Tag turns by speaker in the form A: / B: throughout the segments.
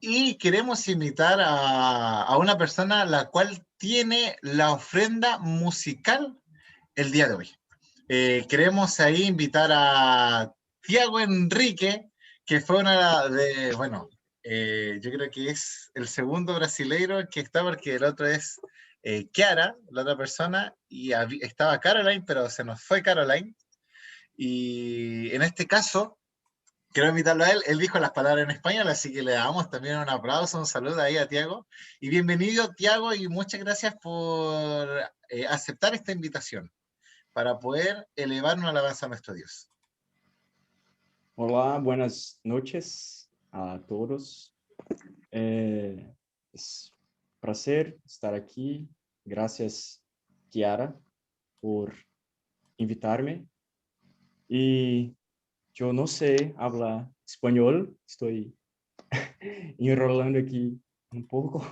A: Y queremos invitar a una persona la cual tiene la ofrenda musical el día de hoy. Queremos ahí invitar a Tiago Enrique, que fue una de, bueno, yo creo que es el segundo brasileiro que está, porque el otro es Kiara, la otra persona, y estaba Caroline, pero se nos fue Caroline. Y en este caso, quiero invitarlo a él. Él dijo las palabras en español, así que le damos también un aplauso, un saludo ahí a Tiago. Y bienvenido, Tiago, y muchas gracias por aceptar esta invitación para poder elevar una alabanza a nuestro Dios.
B: Olá, buenas noches a todos. Es prazer estar aqui. Gracias, Kiara, por invitarme. Y yo no sé hablar español, estoy enrolando aquí un poco,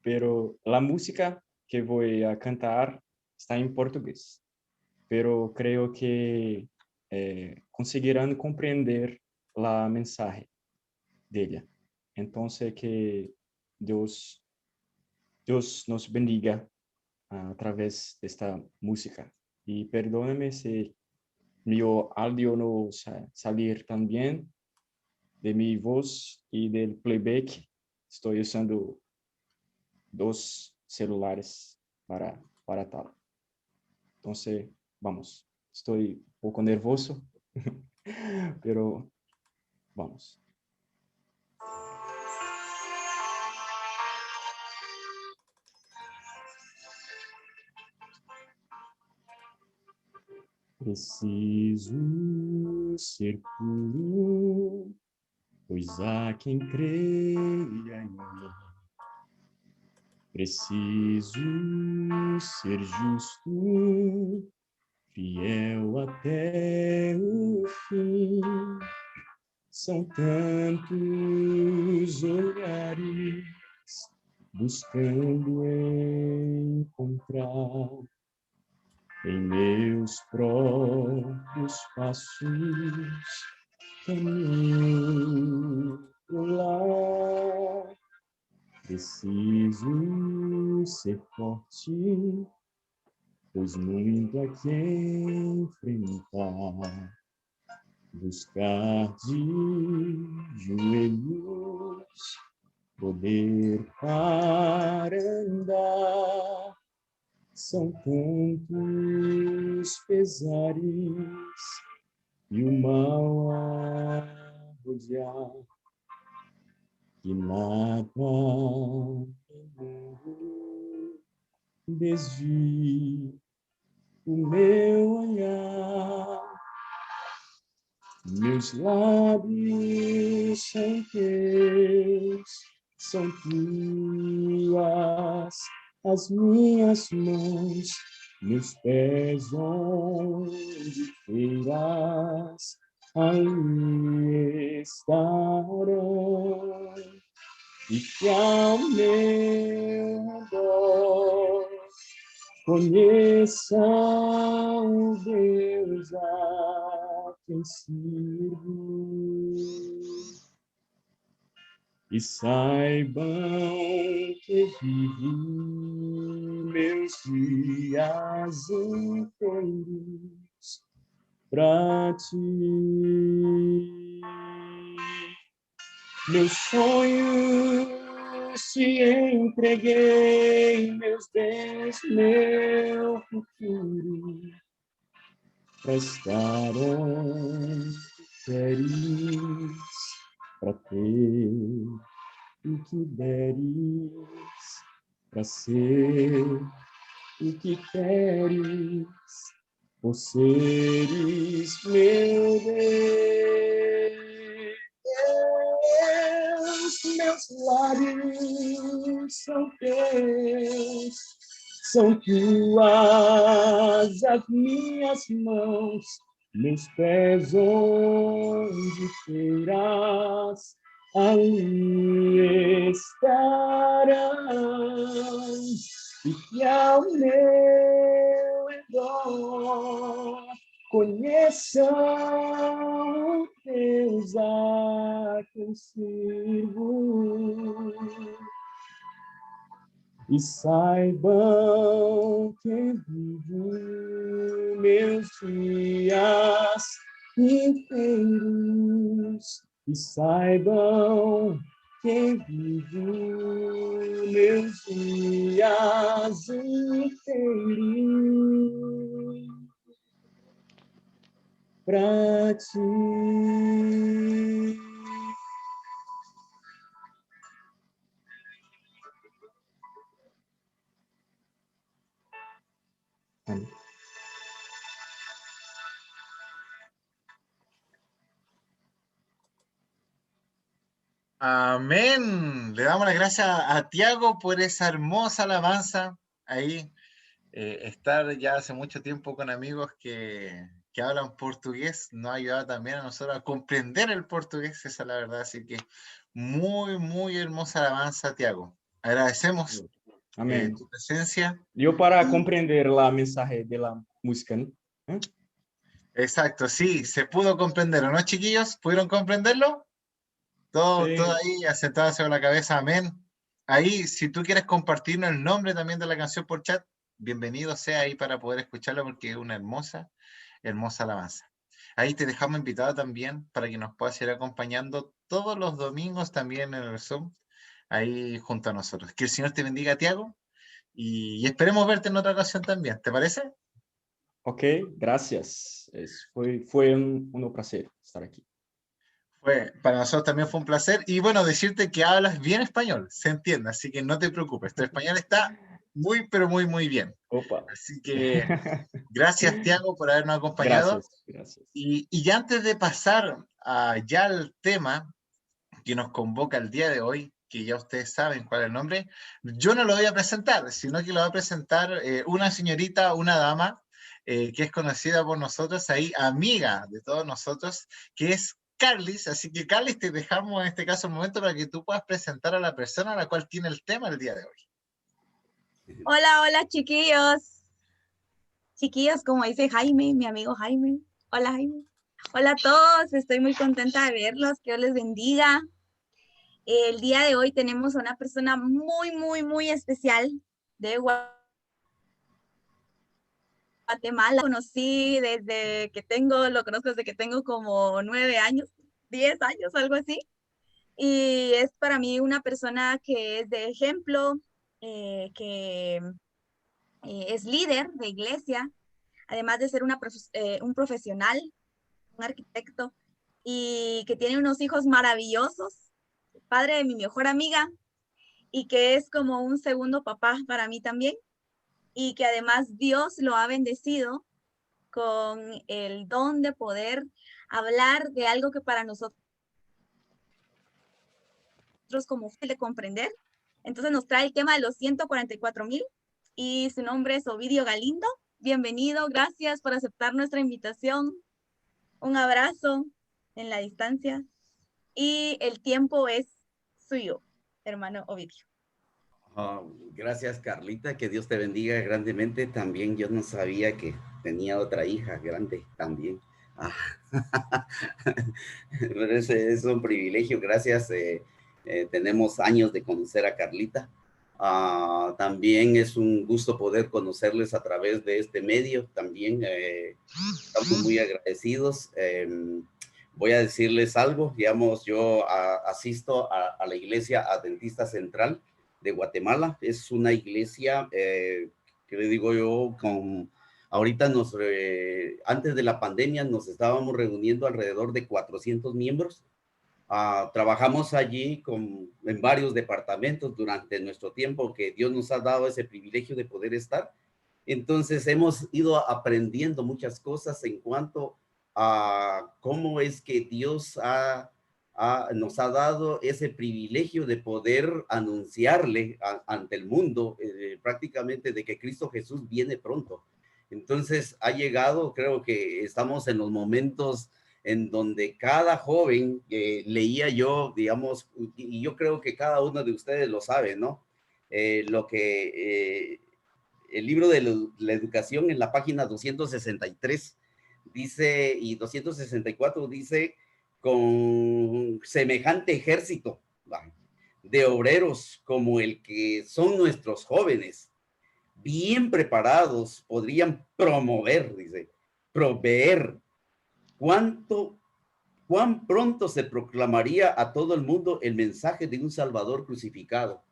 B: pero la música que voy a cantar está en portugués. Pero creo que conseguirán compreender la mensaje de ella. Entonces, que Dios, Dios nos bendiga a través de esta música. Y perdóname si mi audio no salir tan bien de mi voz y del playback. Estoy usando dos celulares para tal. Entonces, vamos. Estoy un poco nervioso, pero vamos. Preciso ser puro, pois há quem creia em mim. Preciso ser justo, fiel até o fim. São tantos olhares buscando encontrar em meus próprios passos caminho pro lar. Preciso ser forte, pois muito há que enfrentar. Buscar de joelhos poder para andar. São tantos pesares e o mal a rodear que nada no mundo desvie o meu olhar. Meus lábios são teus, são tuas as minhas mãos, meus pés onde feiras, ali estarão. E que ao meu redor conheçam o Deus a quem sirvo e saibam que vivi meus dias inteiros pra ti. Meus sonhos te entreguei, meus bens, meu futuro, prestaram queres para ter o que deres, para ser o que queres, por seres meu Deus, meus lábios são teus, são tuas as minhas mãos, meus pés onde queiras, ali estarão. E que ao meu redor conheçam o Deus a quem sirvo e saibam que vivo meus dias inteiros e saibam que vivo meus dias inteiros pra ti. Amém.
A: Amén. Le damos las gracias a Tiago por esa hermosa alabanza. Ahí, estar ya hace mucho tiempo con amigos que hablan portugués nos ha ayudado también a nosotros a comprender el portugués, esa es la verdad. Así que muy, muy hermosa alabanza, Tiago. Agradecemos
B: Amém.
A: tu presencia.
B: Eu para compreender a mensagem da música, né?
A: Exacto, sí, se pudo comprender, ¿o no, chiquillos? ¿Pudieron comprenderlo? Todo,
B: Sí.
A: todo ahí asentado sobre la cabeza, amén. Ahí, si tú quieres compartirnos el nombre también de la canción por chat, bienvenido sea ahí para poder escucharlo porque es una hermosa, hermosa alabanza. Ahí te dejamos invitado también para que nos puedas ir acompañando todos los domingos también en el Zoom, ahí junto a nosotros. Que el Señor te bendiga, Tiago, y esperemos verte en otra ocasión también, ¿te parece?
B: Ok, gracias. Foi um prazer estar aqui.
A: Para nosotros también fue un placer. Y bueno, decirte que hablas bien español, se entiende, así que no te preocupes. Tu español está muy, pero muy, muy bien.
B: Opa.
A: Así que gracias, Tiago, por habernos acompañado.
B: Gracias, gracias.
A: Y ya antes de pasar ya al tema que nos convoca el día de hoy, que ya ustedes saben cuál es el nombre, yo no lo voy a presentar, sino que lo va a presentar una señorita, una dama, que es conocida por nosotros ahí, amiga de todos nosotros, que es Carlis. Así que, Carlis, te dejamos en este caso un momento para que tú puedas presentar a la persona a la cual tiene el tema el día de hoy.
C: Hola, hola, chiquillos. Chiquillos, como dice Jaime, mi amigo Jaime. Hola, Jaime. Hola a todos, estoy muy contenta de verlos, que Dios les bendiga. El día de hoy tenemos a una persona muy, muy, muy especial de Guatemala. Lo conozco desde que tengo como 9 años, 10 años, algo así. Y es para mí una persona que es de ejemplo, que es líder de iglesia, además de ser un profesional, un arquitecto, y que tiene unos hijos maravillosos, padre de mi mejor amiga, y que es como un segundo papá para mí también, y que además Dios lo ha bendecido con el don de poder hablar de algo que para nosotros como fácil de comprender. Entonces nos trae el tema de los 144,000 y su nombre es Ovidio Galindo. Bienvenido, gracias por aceptar nuestra invitación. Un abrazo en la distancia y el tiempo es suyo, hermano Ovidio.
D: Gracias, Carlita, que Dios te bendiga grandemente. También yo no sabía que tenía otra hija grande también. Pero ese es un privilegio, gracias. Tenemos años de conocer a Carlita. También es un gusto poder conocerles a través de este medio. También estamos muy agradecidos. Voy a decirles algo, digamos, yo asisto a la Iglesia Adventista Central de Guatemala. Es una iglesia, que le digo yo, ahorita antes de la pandemia nos estábamos reuniendo alrededor de 400 miembros. Trabajamos allí en varios departamentos durante nuestro tiempo que Dios nos ha dado ese privilegio de poder estar. Entonces hemos ido aprendiendo muchas cosas en cuanto a cómo es que Dios nos ha dado ese privilegio de poder anunciarle ante el mundo prácticamente de que Cristo Jesús viene pronto. Entonces ha llegado, creo que estamos en los momentos en donde cada joven, leía yo, digamos, y yo creo que cada uno de ustedes lo sabe, ¿no? El libro de la educación en la página 263 dice, y 264 dice, con semejante ejército de obreros como el que son nuestros jóvenes, bien preparados, podrían promover, dice, proveer. ¿Cuán pronto se proclamaría a todo el mundo el mensaje de un Salvador crucificado?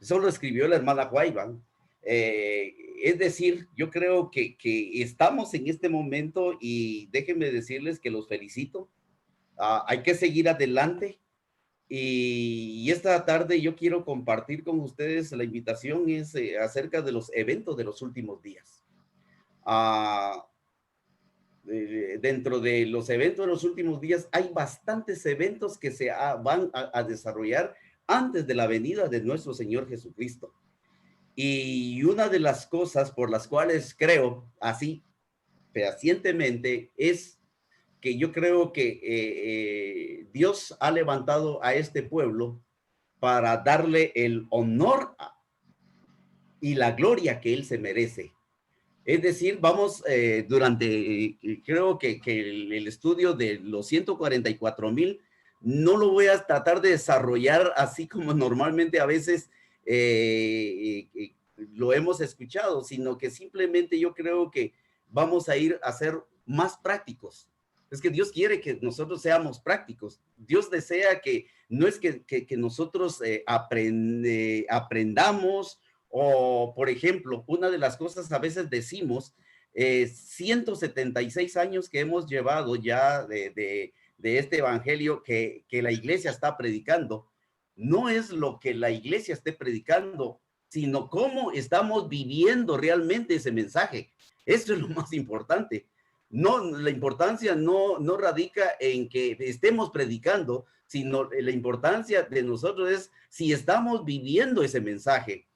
D: Eso lo escribió la hermana Huayba. Es decir, yo creo que estamos en este momento y déjenme decirles que los felicito. Hay que seguir adelante. Y esta tarde yo quiero compartir con ustedes, la invitación es acerca de los eventos de los últimos días. Dentro de los eventos de los últimos días hay bastantes eventos que se van a desarrollar antes de la venida de nuestro Señor Jesucristo. Y una de las cosas por las cuales creo así fehacientemente es que yo creo que Dios ha levantado a este pueblo para darle el honor y la gloria que él se merece. Es decir, vamos creo que el estudio de los 144,000 no lo voy a tratar de desarrollar así como normalmente a veces lo hemos escuchado, sino que simplemente yo creo que vamos a ir a ser más prácticos. Es que Dios quiere que nosotros seamos prácticos. Dios desea que no es que nosotros aprendamos o, por ejemplo, una de las cosas a veces decimos, 176 años que hemos llevado ya de este evangelio que la iglesia está predicando, no es lo que la iglesia esté predicando, sino cómo estamos viviendo realmente ese mensaje. Eso es lo más importante. No, la importancia no radica en que estemos predicando, sino la importancia de nosotros es si estamos viviendo ese mensaje.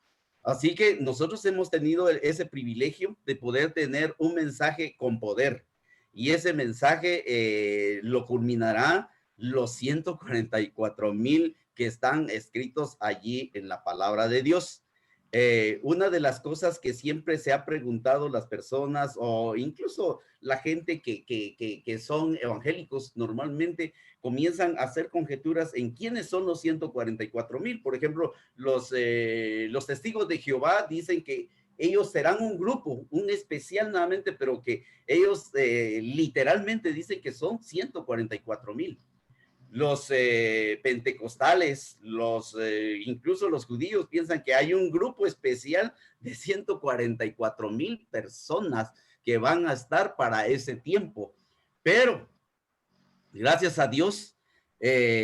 D: Así que nosotros hemos tenido ese privilegio de poder tener un mensaje con poder. Y ese mensaje lo culminará los 144,000 que están escritos allí en la palabra de Dios. Una de las cosas que siempre se ha preguntado las personas o incluso la gente que son evangélicos normalmente comienzan a hacer conjeturas en quiénes son los 144,000. Por ejemplo, los testigos de Jehová dicen que ellos serán un grupo, un especial nuevamente, pero que ellos literalmente dicen que son 144,000. Los pentecostales, incluso los judíos piensan que hay un grupo especial de 144,000 personas que van a estar para ese tiempo. Pero, gracias a Dios,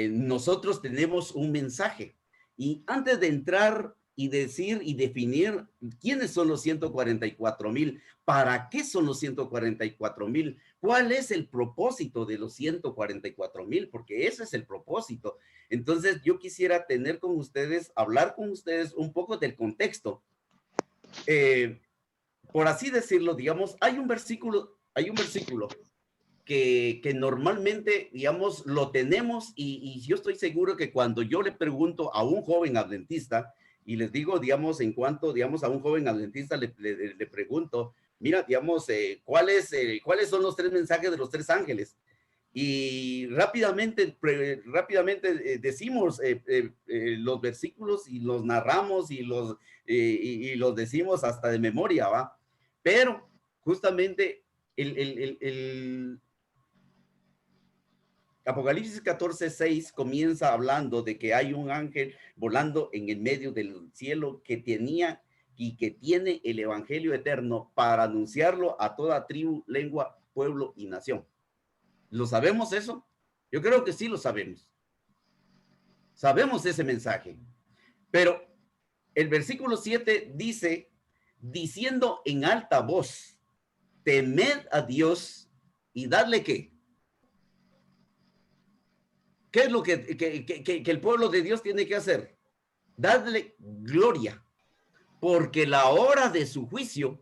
D: nosotros tenemos un mensaje. Y antes de entrar y decir y definir quiénes son los 144,000, para qué son los 144,000, cuál es el propósito de los 144,000, porque ese es el propósito. Entonces yo quisiera hablar con ustedes un poco del contexto. Por así decirlo, digamos, hay un versículo que normalmente, digamos, lo tenemos y yo estoy seguro que cuando yo le pregunto a un joven adventista, y les digo, digamos, en cuanto, digamos, a un joven adventista le pregunto, mira, digamos, ¿cuáles son los 3 mensajes de los 3 ángeles? Y rápidamente decimos los versículos y los narramos y los decimos hasta de memoria, ¿va? Pero justamente el Apocalipsis 14:6 comienza hablando de que hay un ángel volando en el medio del cielo que tenía y que tiene el evangelio eterno para anunciarlo a toda tribu, lengua, pueblo y nación. ¿Lo sabemos eso? Yo creo que sí lo sabemos. Sabemos ese mensaje. Pero el versículo 7 dice, diciendo en alta voz, temed a Dios y dadle ¿qué? ¿Qué es lo que el pueblo de Dios tiene que hacer? Darle gloria, porque la hora de su juicio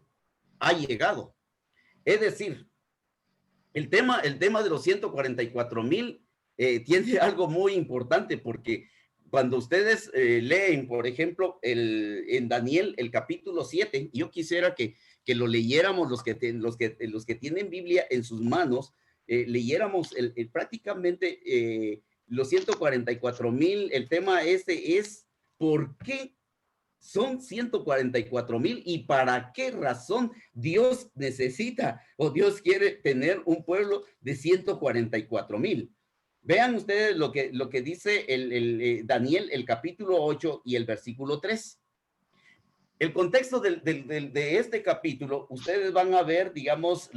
D: ha llegado. Es decir, el tema de los 144,000 tiene algo muy importante, porque cuando ustedes leen, por ejemplo, en Daniel, el capítulo 7, yo quisiera que lo leyéramos los que tienen Biblia en sus manos, leyéramos prácticamente los 144,000. El tema este es ¿por qué son 144,000 y para qué razón Dios necesita o Dios quiere tener un pueblo de 144,000? Vean ustedes lo que dice Daniel, el capítulo 8 y el versículo 3. El contexto de este capítulo, ustedes van a ver, digamos,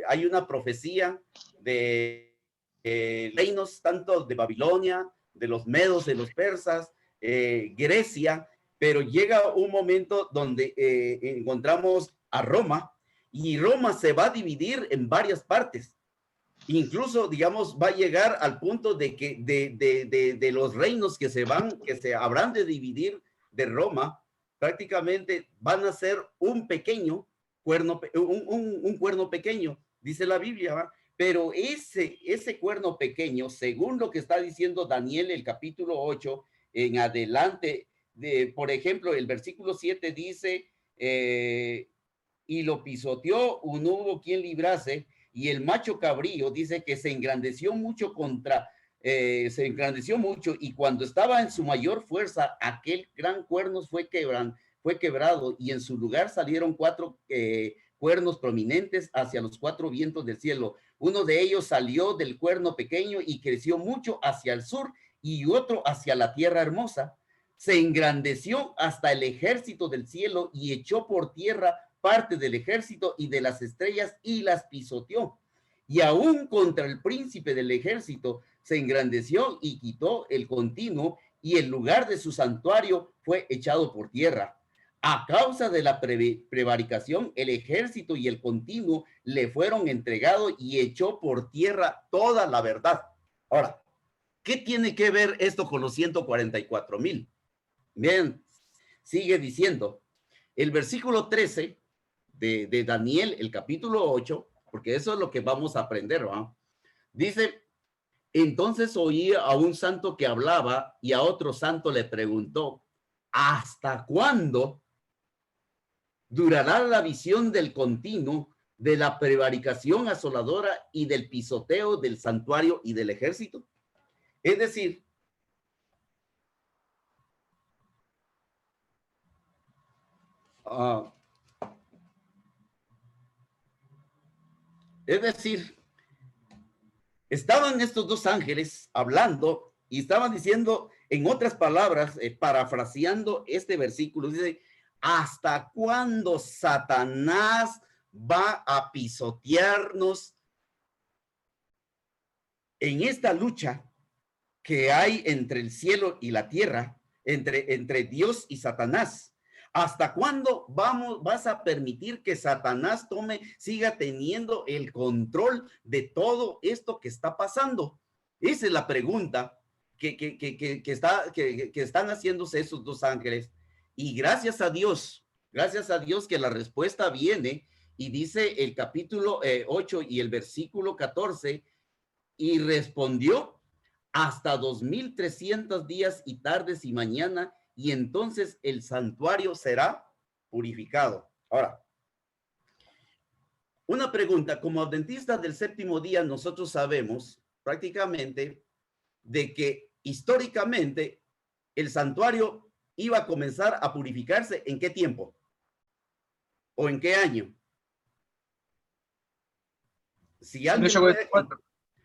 D: hay una profecía de reinos tanto de Babilonia, de los medos, de los persas, Grecia, pero llega un momento donde encontramos a Roma, y Roma se va a dividir en varias partes. Incluso, digamos, va a llegar al punto de que de los reinos que se habrán de dividir de Roma, prácticamente van a ser un pequeño cuerno, un cuerno pequeño, dice la Biblia, ¿va? Pero ese cuerno pequeño, según lo que está diciendo Daniel, el capítulo 8, en adelante, por ejemplo, el versículo 7 dice, y lo pisoteó, no hubo quien librase, y el macho cabrío dice que se engrandeció mucho y cuando estaba en su mayor fuerza, aquel gran cuerno fue quebrado, y en su lugar salieron 4 cuernos prominentes hacia los 4 vientos del cielo. Uno de ellos salió del cuerno pequeño y creció mucho hacia el sur, y otro hacia la tierra hermosa. Se engrandeció hasta el ejército del cielo y echó por tierra parte del ejército y de las estrellas y las pisoteó. Y aún contra el príncipe del ejército se engrandeció y quitó el continuo, y el lugar de su santuario fue echado por tierra. A causa de la prevaricación, el ejército y el continuo le fueron entregados, y echó por tierra toda la verdad. Ahora, ¿qué tiene que ver esto con los 144,000? Bien, sigue diciendo el versículo 13 de Daniel, el capítulo 8, porque eso es lo que vamos a aprender, ¿va? Dice, entonces oí a un santo que hablaba, y a otro santo le preguntó, ¿hasta cuándo durará la visión del continuo, de la prevaricación asoladora y del pisoteo del santuario y del ejército? Es decir, estaban estos dos ángeles hablando y estaban diciendo, en otras palabras, parafraseando este versículo, dice, ¿hasta cuándo Satanás va a pisotearnos en esta lucha que hay entre el cielo y la tierra, entre Dios y Satanás? ¿Hasta cuándo vas a permitir que Satanás siga teniendo el control de todo esto que está pasando? Esa es la pregunta que están haciéndose esos dos ángeles. Y gracias a Dios que la respuesta viene, y dice el capítulo 8 y el versículo 14, y respondió hasta 2,300 días y tardes y mañana, y entonces el santuario será purificado. Ahora, una pregunta, como adventistas del séptimo día, nosotros sabemos prácticamente de que históricamente el santuario iba a comenzar a purificarse. ¿En qué tiempo? ¿O en qué año? Si alguien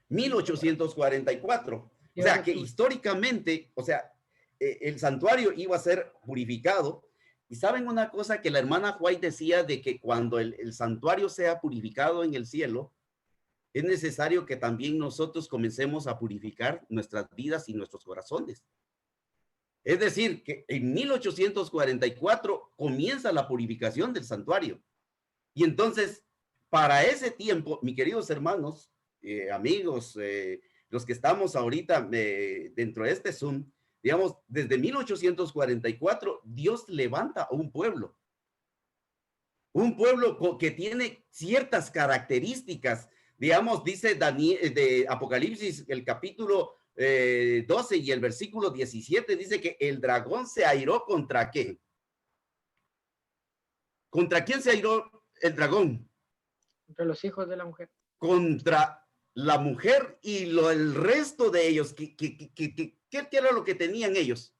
D: 1844. O sea, que históricamente, o sea, el santuario iba a ser purificado. Y saben una cosa que la hermana White decía, de que cuando el santuario sea purificado en el cielo, es necesario que también nosotros comencemos a purificar nuestras vidas y nuestros corazones. Es decir, que en 1844 comienza la purificación del santuario. Y entonces, para ese tiempo, mis queridos hermanos, amigos, los que estamos ahorita dentro de este Zoom, digamos, desde 1844, Dios levanta a un pueblo que tiene ciertas características, digamos, dice Daniel, de Apocalipsis, el capítulo 12 y el versículo 17 dice que el dragón se airó contra quién. ¿Contra quién se airó el dragón?
E: Contra los hijos de la mujer.
D: Contra la mujer y el resto de ellos. ¿Qué era lo que tenían ellos?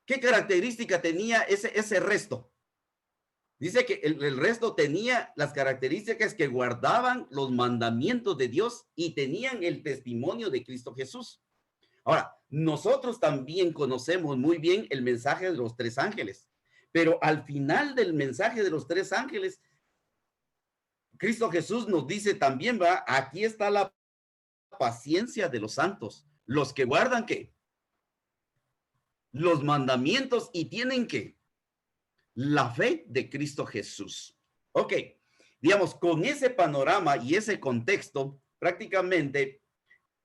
D: ¿Qué característica tenía ese resto? Dice que el resto tenía las características que guardaban los mandamientos de Dios y tenían el testimonio de Cristo Jesús. Ahora, nosotros también conocemos muy bien el mensaje de los 3 ángeles, pero al final del mensaje de los 3 ángeles, Cristo Jesús nos dice también, va, aquí está la paciencia de los santos, los que guardan ¿qué? Los mandamientos y tienen ¿qué? La fe de Cristo Jesús. Ok, digamos, con ese panorama y ese contexto, prácticamente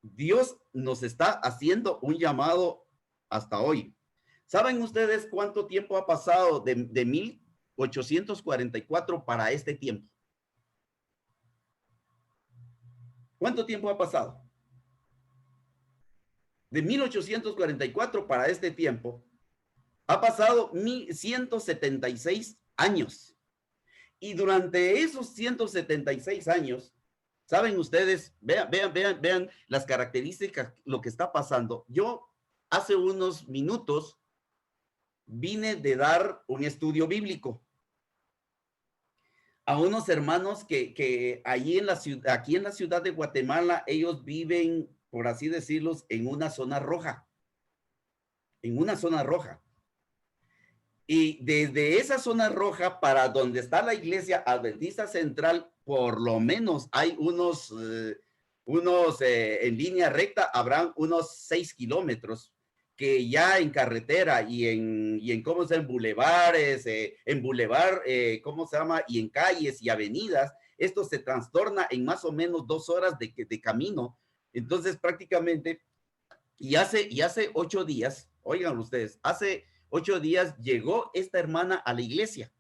D: Dios nos está haciendo un llamado hasta hoy. ¿Saben ustedes cuánto tiempo ha pasado de 1844 para este tiempo? ¿Cuánto tiempo ha pasado? De 1844 para este tiempo, ha pasado 176 años. Y durante esos 176 años, ¿saben ustedes? Vean las características, lo que está pasando. Yo hace unos minutos vine de dar un estudio bíblico a unos hermanos que allí aquí en la ciudad de Guatemala, ellos viven, por así decirlo, en una zona roja. En una zona roja. Y desde esa zona roja para donde está la iglesia adventista central, por lo menos hay unos en línea recta, habrán unos 6 kilómetros que ya en carretera y en ¿cómo se llama? Bulevares, ¿cómo se llama? Y en calles y avenidas, esto se trastorna en más o menos 2 horas de camino. Entonces prácticamente, y hace 8 días, oigan ustedes, hace 8 días llegó esta hermana a la iglesia.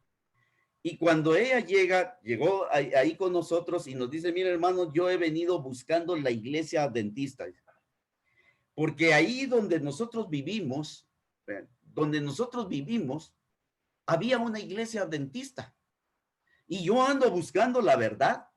D: Y cuando ella llegó ahí con nosotros y nos dice, mira hermano, yo he venido buscando la iglesia adventista. Porque ahí donde nosotros vivimos, había una iglesia adventista. Y yo ando buscando la verdad.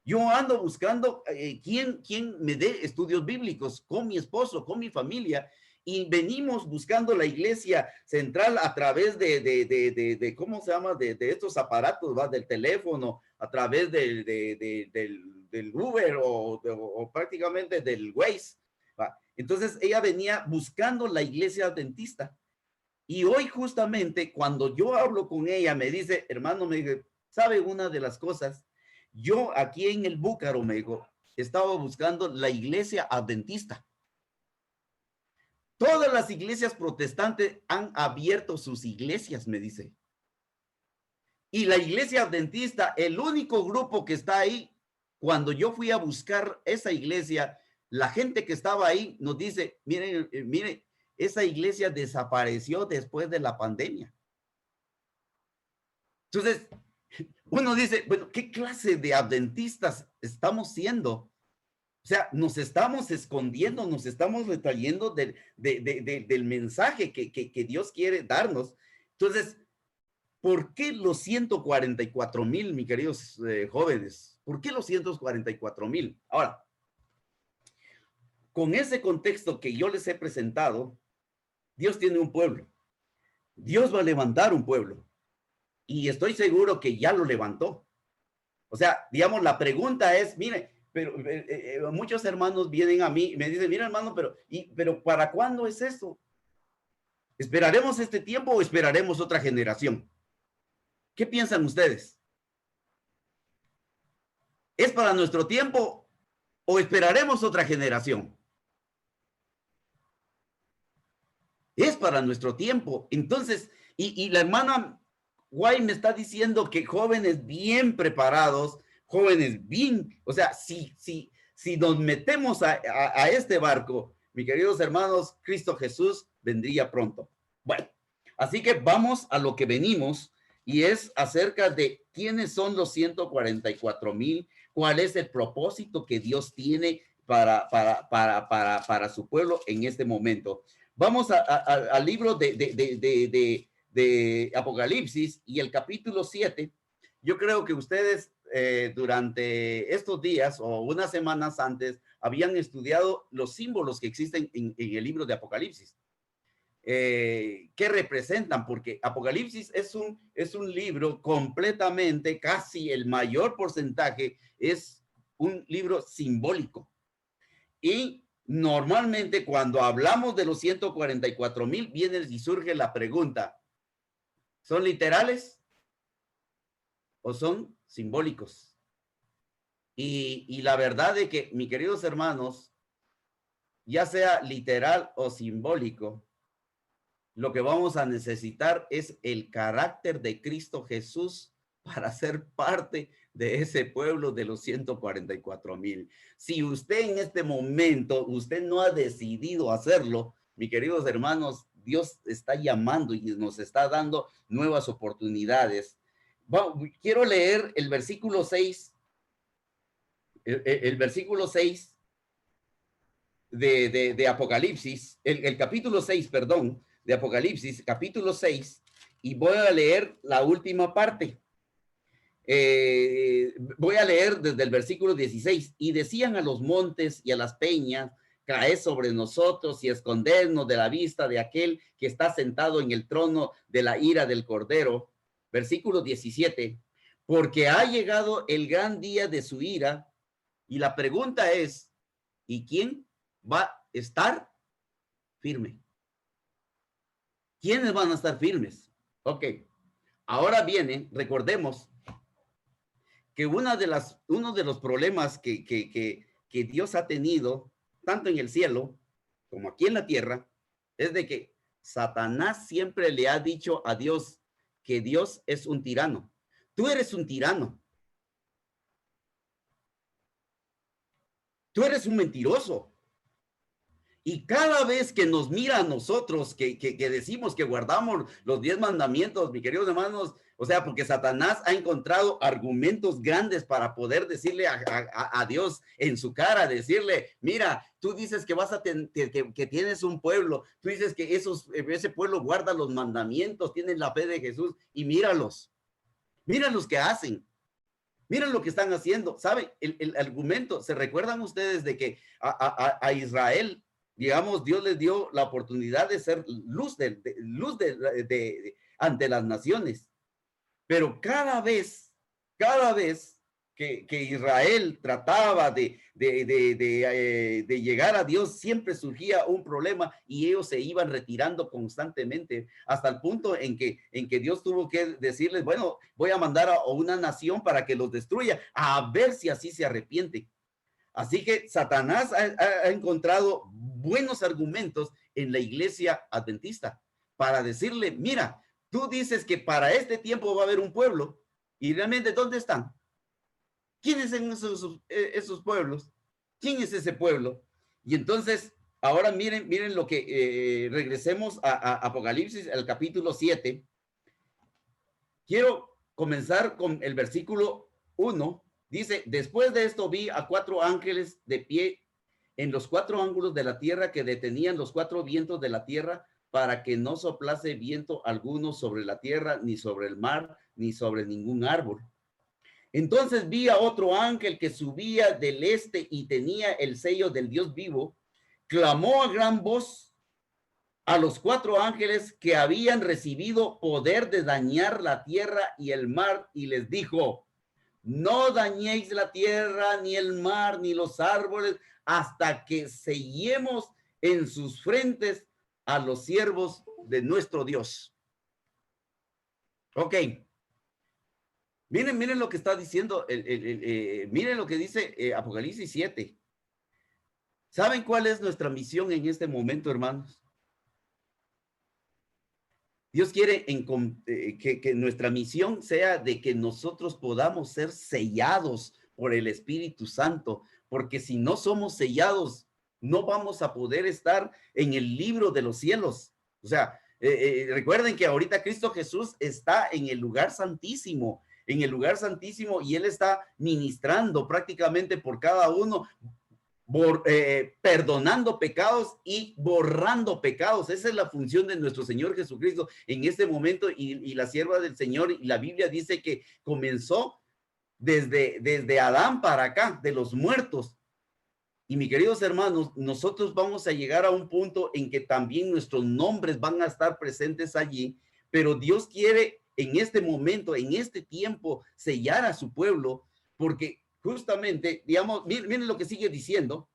D: Yo ando buscando quién me dé estudios bíblicos con mi esposo, con mi familia. Y venimos buscando la iglesia central a través de ¿cómo se llama? De estos aparatos, ¿va? Del teléfono, a través del Uber o prácticamente del Waze, ¿va? Entonces ella venía buscando la iglesia adventista. Y hoy justamente cuando yo hablo con ella, me dice, hermano, me dice, ¿sabe una de las cosas? Yo aquí en el Búcaro, me dijo, estaba buscando la iglesia adventista. Todas las iglesias protestantes han abierto sus iglesias, me dice. Y la iglesia adventista, el único grupo que está ahí, cuando yo fui a buscar esa iglesia, la gente que estaba ahí nos dice, miren, esa iglesia desapareció después de la pandemia. Entonces, uno dice, bueno, ¿qué clase de adventistas estamos siendo? O sea, nos estamos escondiendo, nos estamos retrayendo del mensaje que Dios quiere darnos. Entonces, ¿por qué los 144,000, mis queridos jóvenes? ¿Por qué los 144,000? Ahora, con ese contexto que yo les he presentado, Dios tiene un pueblo. Dios va a levantar un pueblo. Y estoy seguro que ya lo levantó. O sea, digamos, la pregunta es, mire, pero muchos hermanos vienen a mí y me dicen, mira hermano, pero ¿para cuándo es eso? ¿Esperaremos este tiempo o esperaremos otra generación? ¿Qué piensan ustedes? ¿Es para nuestro tiempo o esperaremos otra generación? Es para nuestro tiempo. Entonces, y la hermana Guay me está diciendo que jóvenes bien preparados, jóvenes bien, o sea, si nos metemos a este barco, mis queridos hermanos, Cristo Jesús vendría pronto. Bueno, así que vamos a lo que venimos y es acerca de quiénes son los 144,000, cuál es el propósito que Dios tiene para su pueblo en este momento. Vamos al libro de Apocalipsis y el capítulo 7. Yo creo que ustedes durante estos días o unas semanas antes habían estudiado los símbolos que existen en el libro de Apocalipsis. ¿Qué representan? Porque Apocalipsis es un libro completamente, casi el mayor porcentaje es un libro simbólico. Y normalmente cuando hablamos de los 144,000, viene y surge la pregunta, ¿son literales o son simbólicos? Y la verdad de que, mis queridos hermanos, ya sea literal o simbólico, lo que vamos a necesitar es el carácter de Cristo Jesús para ser parte de ese pueblo de los 144,000. Si usted en este momento, usted no ha decidido hacerlo, mis queridos hermanos, Dios está llamando y nos está dando nuevas oportunidades. Quiero leer el versículo 6, el versículo 6 de Apocalipsis, el capítulo 6, perdón, de Apocalipsis, capítulo 6, y voy a leer la última parte. Voy a leer desde el versículo 16. Y decían a los montes y a las peñas, caed sobre nosotros y escondernos de la vista de aquel que está sentado en el trono de la ira del Cordero. Versículo 17. Porque ha llegado el gran día de su ira. Y la pregunta es, ¿y quién va a estar firme? ¿Quiénes van a estar firmes? Ok. Ahora viene, recordemos que uno de los problemas que Dios ha tenido, tanto en el cielo como aquí en la tierra, es de que Satanás siempre le ha dicho a Dios que Dios es un tirano. Tú eres un tirano. Tú eres un mentiroso. Y cada vez que nos mira a nosotros, que decimos que guardamos los 10 mandamientos, mis queridos hermanos, o sea, porque Satanás ha encontrado argumentos grandes para poder decirle a Dios en su cara, decirle, mira, tú dices que que tienes un pueblo, tú dices que ese pueblo guarda los mandamientos, tienen la fe de Jesús, y míralos, mira los que hacen. Miren lo que están haciendo. ¿Saben? El argumento, ¿se recuerdan ustedes de que a Israel, digamos, Dios les dio la oportunidad de ser luz ante las naciones? Pero cada vez que Israel trataba de llegar a Dios, siempre surgía un problema y ellos se iban retirando constantemente, hasta el punto en que Dios tuvo que decirles, bueno, voy a mandar a una nación para que los destruya, a ver si así se arrepienten. Así que Satanás ha encontrado buenos argumentos en la iglesia adventista para decirle, mira, tú dices que para este tiempo va a haber un pueblo, y realmente, ¿dónde están? ¿Quiénes son esos pueblos? ¿Quién es ese pueblo? Y entonces, ahora miren lo que, regresemos a Apocalipsis, al capítulo 7. Quiero comenzar con el versículo 1. Dice, después de esto vi a 4 ángeles de pie en los 4 ángulos de la tierra que detenían los 4 vientos de la tierra para que no soplase viento alguno sobre la tierra, ni sobre el mar, ni sobre ningún árbol. Entonces vi a otro ángel que subía del este y tenía el sello del Dios vivo. Clamó a gran voz a los 4 ángeles que habían recibido poder de dañar la tierra y el mar, y les dijo, no dañéis la tierra, ni el mar, ni los árboles, hasta que sellemos en sus frentes a los siervos de nuestro Dios. Ok. Miren lo que está diciendo, miren lo que dice Apocalipsis 7. ¿Saben cuál es nuestra misión en este momento, hermanos? Dios quiere que nuestra misión sea de que nosotros podamos ser sellados por el Espíritu Santo, porque si no somos sellados, no vamos a poder estar en el libro de los cielos. O sea, recuerden que ahorita Cristo Jesús está en el lugar santísimo, y Él está ministrando prácticamente por cada uno. perdonando pecados y borrando pecados. Esa es la función de nuestro Señor Jesucristo en este momento, y la sierva del Señor, y la Biblia dice que comenzó desde Adán para acá, de los muertos. Y mis queridos hermanos, nosotros vamos a llegar a un punto en que también nuestros nombres van a estar presentes allí, pero Dios quiere en este momento, en este tiempo, sellar a su pueblo, porque justamente, digamos, miren lo que sigue diciendo.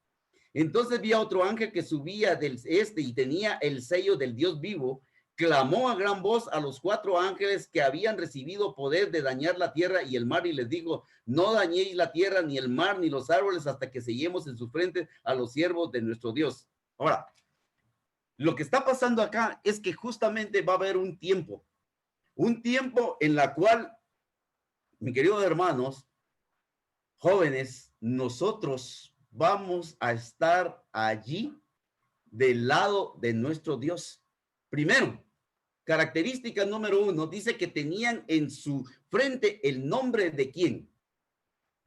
D: Entonces vi a otro ángel que subía del este y tenía el sello del Dios vivo. Clamó a gran voz a los 4 ángeles que habían recibido poder de dañar la tierra y el mar, y les dijo: no dañéis la tierra, ni el mar, ni los árboles, hasta que sellemos en su frente a los siervos de nuestro Dios. Ahora, lo que está pasando acá es que justamente va a haber un tiempo en la cual, mis queridos hermanos, jóvenes, nosotros vamos a estar allí del lado de nuestro Dios. Primero, característica número 1, dice que tenían en su frente el nombre de ¿quién?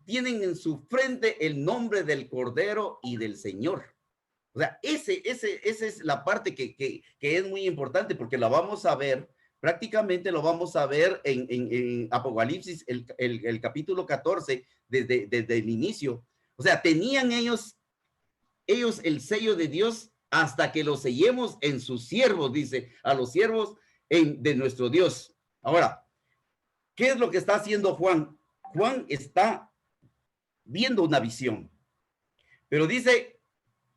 D: Tienen en su frente el nombre del Cordero y del Señor. O sea, esa es la parte que es muy importante, porque la vamos a ver, prácticamente lo vamos a ver en Apocalipsis, el capítulo 14, desde el inicio. O sea, tenían ellos el sello de Dios hasta que lo sellemos en sus siervos, dice, a los siervos de nuestro Dios. Ahora, ¿qué es lo que está haciendo Juan? Juan está viendo una visión, pero dice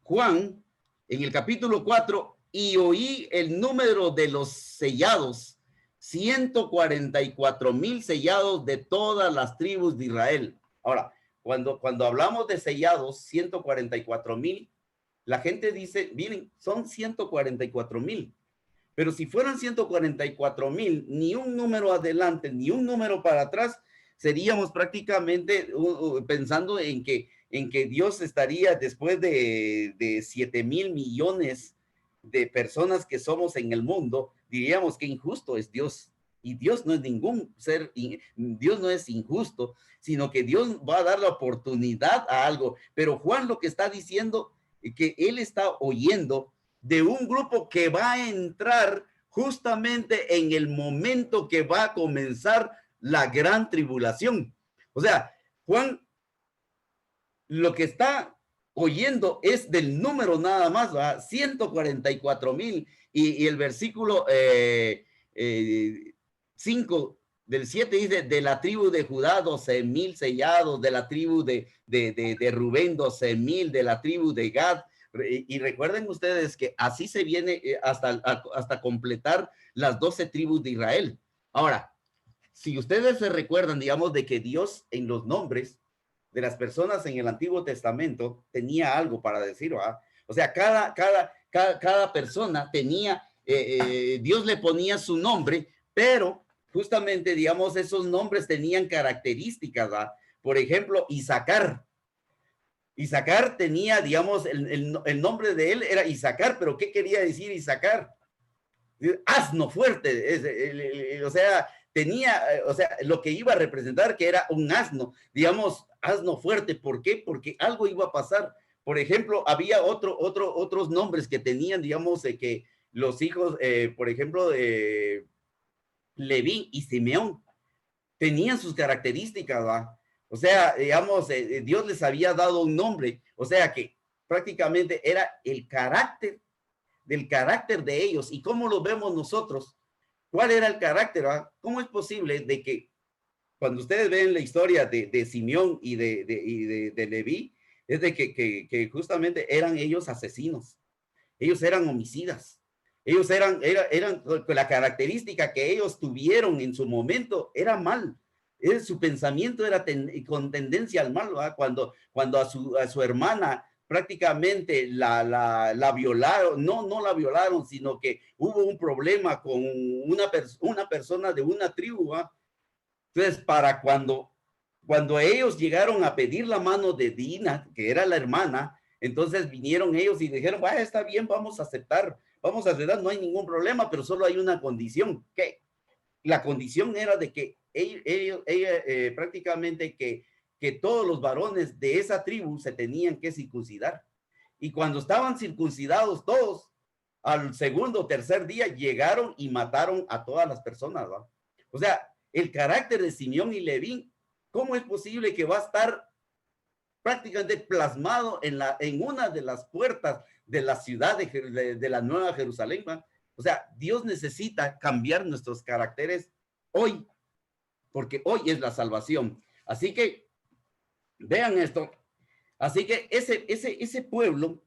D: Juan en el capítulo 4, y oí el número de los sellados, 144,000 sellados de todas las tribus de Israel. Ahora, cuando hablamos de sellados, 144,000, la gente dice, miren, son 144,000. Pero si fueran 144,000, ni un número adelante, ni un número para atrás, seríamos prácticamente pensando en que Dios estaría después de 7,000 millones de personas que somos en el mundo, diríamos que injusto es Dios. Y Dios no es ningún ser, Dios no es injusto, sino que Dios va a dar la oportunidad a algo. Pero Juan lo que está diciendo es que él está oyendo de un grupo que va a entrar justamente en el momento que va a comenzar la gran tribulación. O sea, Juan lo que está oyendo es del número nada más, ¿verdad? 144,000, y el versículo 5 del 7 dice: de la tribu de Judá 12,000 sellados, de la tribu de Rubén 12,000, de la tribu de Gad. Y recuerden ustedes que así se viene hasta completar las 12 tribus de Israel. Ahora, si ustedes se recuerdan, digamos, de que Dios en los nombres de las personas en el Antiguo Testamento tenía algo para decir, ¿verdad? O sea, cada persona tenía, Dios le ponía su nombre, pero justamente, digamos, esos nombres tenían características, ¿verdad? Por ejemplo, Isacar tenía, digamos, el nombre de él era Isacar, pero ¿qué quería decir Isacar? Asno fuerte, o sea, tenía, o sea, lo que iba a representar que era un asno, digamos, asno fuerte. ¿Por qué? Porque algo iba a pasar. Por ejemplo, había otros nombres que tenían, digamos, que los hijos, por ejemplo, de Leví y Simeón, tenían sus características, ¿va? O sea, digamos, Dios les había dado un nombre, o sea que prácticamente era el carácter de ellos. ¿Y cómo lo vemos nosotros? ¿Cuál era el carácter? ¿Va? ¿Cómo es posible de que cuando ustedes ven la historia de Simeón y de Leví, es de que justamente eran ellos asesinos, ellos eran homicidas, ellos eran la característica que ellos tuvieron en su momento era mal. Su pensamiento era con tendencia al mal, ¿verdad? Cuando a su hermana prácticamente la violaron, no la violaron, sino que hubo un problema con una persona de una tribu, ¿verdad? Entonces, para cuando ellos llegaron a pedir la mano de Dina, que era la hermana, entonces vinieron ellos y dijeron, está bien, vamos a aceptar, no hay ningún problema, pero solo hay una condición, que la condición era de que ella prácticamente que que todos los varones de esa tribu se tenían que circuncidar. Y cuando estaban circuncidados todos, al segundo o tercer día llegaron y mataron a todas las personas, ¿va? O sea, el carácter de Simeón y Leví, ¿cómo es posible que va a estar prácticamente plasmado en una de las puertas de la ciudad de la Nueva Jerusalén, ¿va? O sea, Dios necesita cambiar nuestros caracteres hoy, porque hoy es la salvación. Así que, vean esto. Así que ese pueblo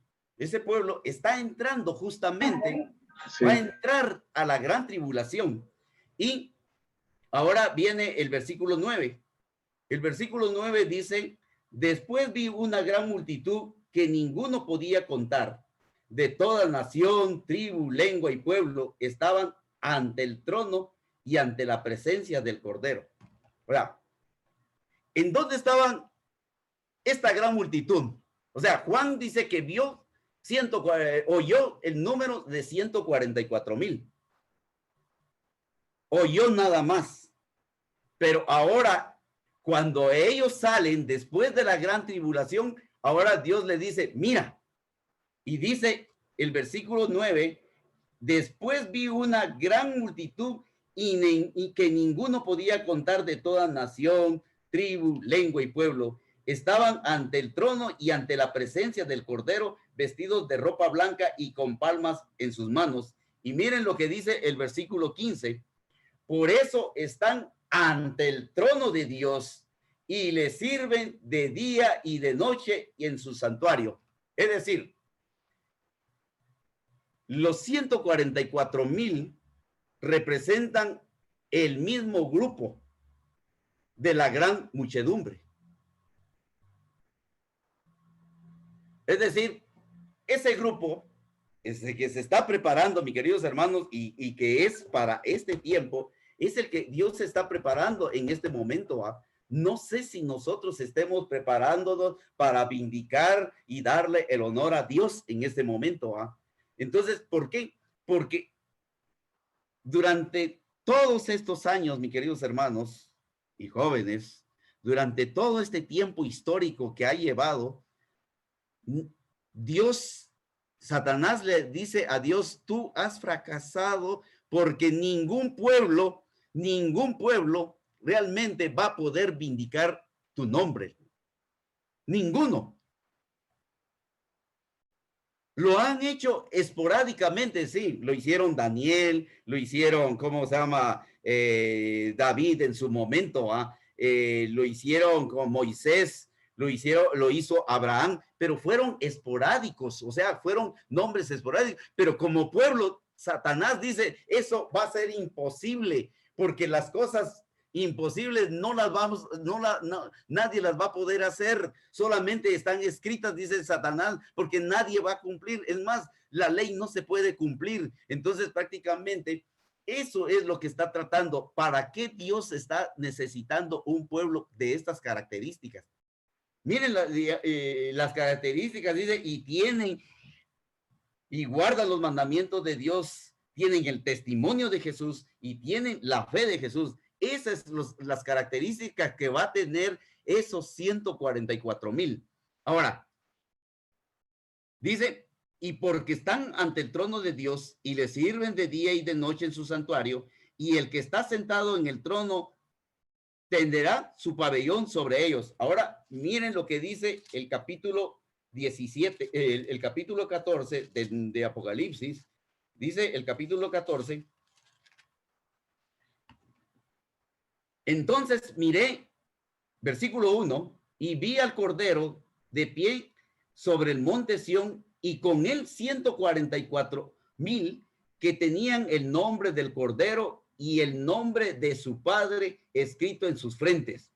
D: está entrando justamente,
A: Sí.
D: va a entrar a la gran tribulación. Y ahora viene el versículo 9. El versículo 9 dice, después vi una gran multitud que ninguno podía contar, de toda nación, tribu, lengua y pueblo, estaban ante el trono y ante la presencia del Cordero. O sea, ¿en dónde estaban esta gran multitud? O sea, Juan dice que oyó el número de 144,000. Oyó nada más. Pero ahora, cuando ellos salen después de la gran tribulación, ahora Dios le dice, mira, y dice el versículo 9, después vi una gran multitud y que ninguno podía contar, de toda nación, tribu, lengua y pueblo. Estaban ante el trono y ante la presencia del Cordero, vestidos de ropa blanca y con palmas en sus manos. Y miren lo que dice el versículo 15. Por eso están ante el trono de Dios y le sirven de día y de noche y en su santuario. Es decir, los 144,000 representan el mismo grupo de la gran muchedumbre. Es decir, ese grupo que se está preparando, mis queridos hermanos, y que es para este tiempo, es el que Dios está preparando en este momento. No sé si nosotros estemos preparándonos para vindicar y darle el honor a Dios en este momento. Entonces, ¿por qué? Porque durante todos estos años, mis queridos hermanos y jóvenes, durante todo este tiempo histórico que ha llevado, Satanás le dice a Dios, tú has fracasado porque ningún pueblo realmente va a poder vindicar tu nombre. Ninguno. Lo han hecho esporádicamente, sí. Lo hicieron Daniel, lo hicieron, ¿cómo se llama? David en su momento, lo hicieron con Moisés, lo hizo Abraham, pero fueron esporádicos, o sea, fueron nombres esporádicos, pero como pueblo, Satanás dice, eso va a ser imposible, porque las cosas imposibles nadie las va a poder hacer, solamente están escritas, dice Satanás, porque nadie va a cumplir. Es más, la ley no se puede cumplir. Entonces, prácticamente, eso es lo que está tratando. ¿Para qué Dios está necesitando un pueblo de estas características? Miren las características, dice, y guardan los mandamientos de Dios, tienen el testimonio de Jesús y tienen la fe de Jesús. Esas son las características que va a tener esos 144,000. Ahora, dice, y porque están ante el trono de Dios y le sirven de día y de noche en su santuario, y el que está sentado en el trono tenderá su pabellón sobre ellos. Ahora, miren lo que dice el capítulo 17, el capítulo 14 de Apocalipsis. Dice el capítulo 14. Entonces miré, versículo 1, y vi al Cordero de pie sobre el monte Sión y con él 144,000 que tenían el nombre del Cordero y el nombre de su Padre escrito en sus frentes.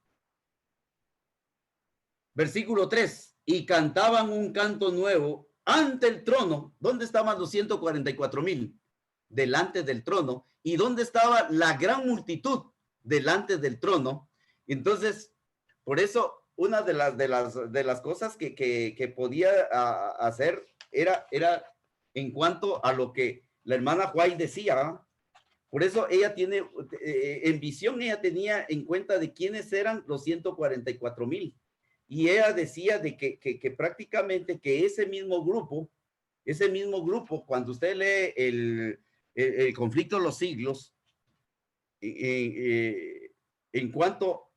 D: Versículo 3, y cantaban un canto nuevo ante el trono. ¿Dónde estaban los 144,000? Delante del trono. ¿Y dónde estaba la gran multitud? Delante del trono. Entonces, por eso, una de las cosas que podía hacer era en cuanto a lo que la hermana Juay decía. Por eso ella tiene, en visión, ella tenía en cuenta de quiénes eran los 144,000. y ella decía de que prácticamente que ese mismo grupo, cuando usted lee el conflicto de los siglos, en cuanto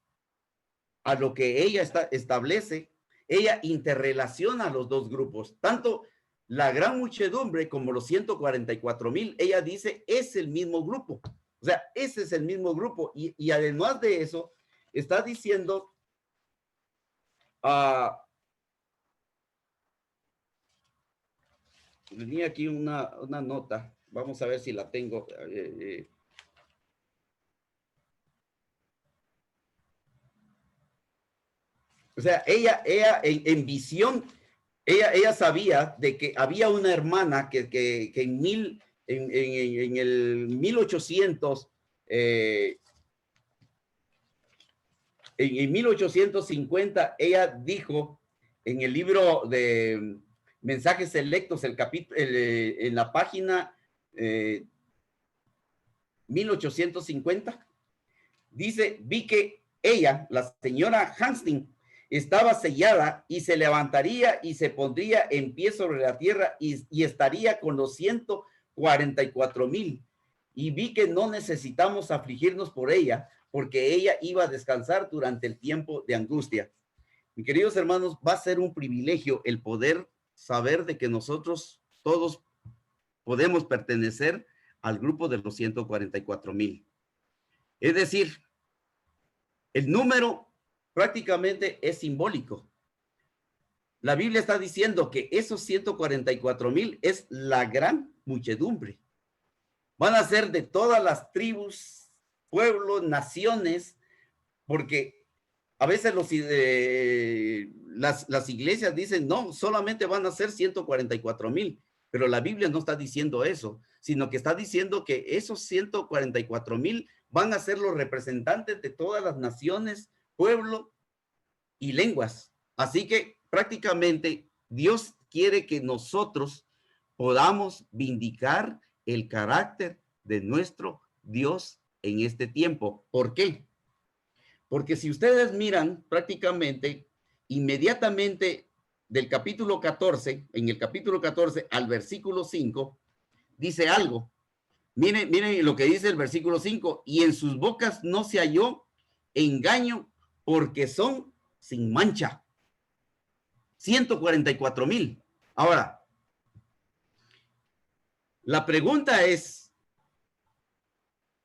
D: a lo que ella establece, ella interrelaciona los dos grupos, tanto la gran muchedumbre como los 144,000, ella dice, es el mismo grupo. O sea, ese es el mismo grupo. Y además de eso, está diciendo, tenía aquí una nota, vamos a ver si la tengo. O sea, ella en visión, ella sabía de que había una hermana que en el 1800, en 1850, ella dijo en el libro de Mensajes Selectos, el capítulo, en la página 1850, dice, vi que ella, la señora Hansting, estaba sellada y se levantaría y se pondría en pie sobre la tierra y estaría con los 144,000. Y vi que no necesitamos afligirnos por ella, porque ella iba a descansar durante el tiempo de angustia. Mis queridos hermanos, va a ser un privilegio el poder saber de que nosotros todos podemos pertenecer al grupo de los 144,000. Es decir, el número prácticamente es simbólico. La Biblia está diciendo que esos 144,000 es la gran muchedumbre. Van a ser de todas las tribus, pueblos, naciones, porque a veces las iglesias dicen, no, solamente van a ser 144,000, pero la Biblia no está diciendo eso, sino que está diciendo que esos 144,000 van a ser los representantes de todas las naciones, pueblo y lenguas. Así que prácticamente Dios quiere que nosotros podamos vindicar el carácter de nuestro Dios en este tiempo. ¿Por qué? Porque si ustedes miran prácticamente inmediatamente del capítulo 14, en el capítulo 14 al versículo 5, dice algo. Miren lo que dice el versículo 5, y en sus bocas no se halló engaño, porque son sin mancha. 144,000. Ahora, la pregunta es,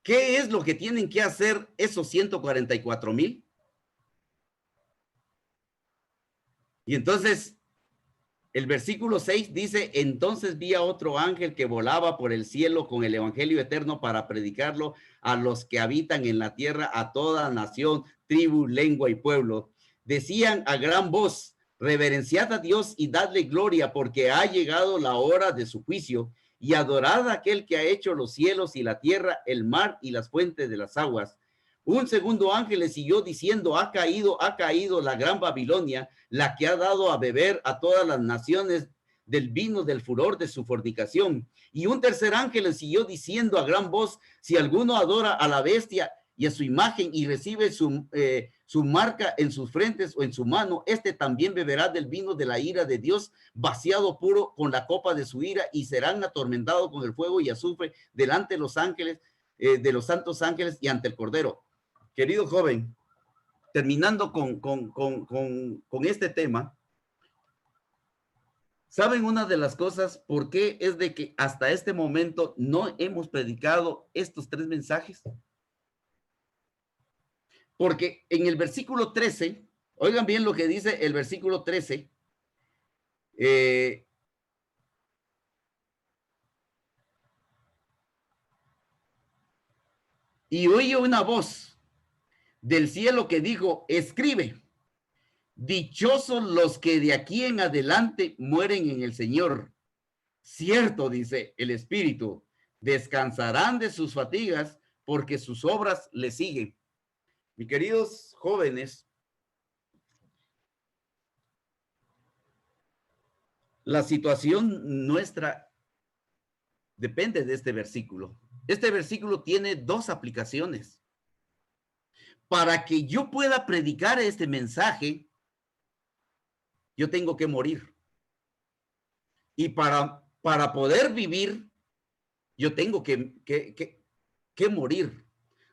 D: ¿qué es lo que tienen que hacer esos 144,000? Y entonces, el versículo 6 dice, entonces vi a otro ángel que volaba por el cielo con el evangelio eterno para predicarlo a los que habitan en la tierra, a toda nación, tribu, lengua y pueblo. Decían a gran voz, reverenciad a Dios y dadle gloria, porque ha llegado la hora de su juicio, y adorad a aquel que ha hecho los cielos y la tierra, el mar y las fuentes de las aguas. Un segundo ángel le siguió diciendo, ha caído la gran Babilonia, la que ha dado a beber a todas las naciones del vino del furor de su fornicación. Y un tercer ángel le siguió diciendo a gran voz, si alguno adora a la bestia y a su imagen y recibe su marca en sus frentes o en su mano, este también beberá del vino de la ira de Dios, vaciado puro con la copa de su ira, y serán atormentados con el fuego y azufre delante de los ángeles, de los santos ángeles y ante el Cordero. Querido joven, terminando con este tema, ¿saben una de las cosas por qué es de que hasta este momento no hemos predicado estos 3 mensajes? Porque en el versículo 13, oigan bien lo que dice el versículo 13, y oí una voz del cielo que dijo, escribe, dichosos los que de aquí en adelante mueren en el Señor. Cierto, dice el Espíritu, descansarán de sus fatigas porque sus obras le siguen. Mis queridos jóvenes, la situación nuestra depende de este versículo. Este versículo tiene 2 aplicaciones. Para que yo pueda predicar este mensaje, yo tengo que morir. Y para poder vivir, yo tengo que morir.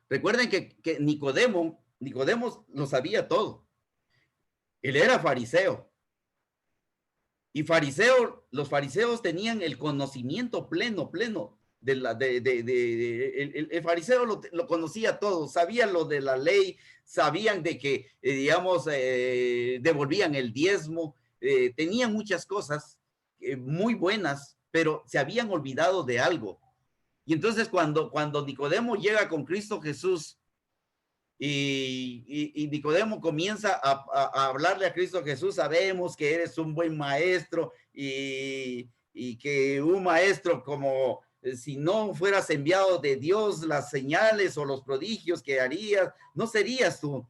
D: Recuerden que Nicodemo lo sabía todo. Él era fariseo. Y los fariseos tenían el conocimiento pleno. El fariseo lo conocía todo, sabía lo de la ley, sabían de que, devolvían el diezmo, tenían muchas cosas muy buenas, pero se habían olvidado de algo. Y entonces cuando Nicodemo llega con Cristo Jesús y Nicodemo comienza a hablarle a Cristo Jesús, sabemos que eres un buen maestro y que un maestro como si no fueras enviado de Dios, las señales o los prodigios que harías, no serías tú.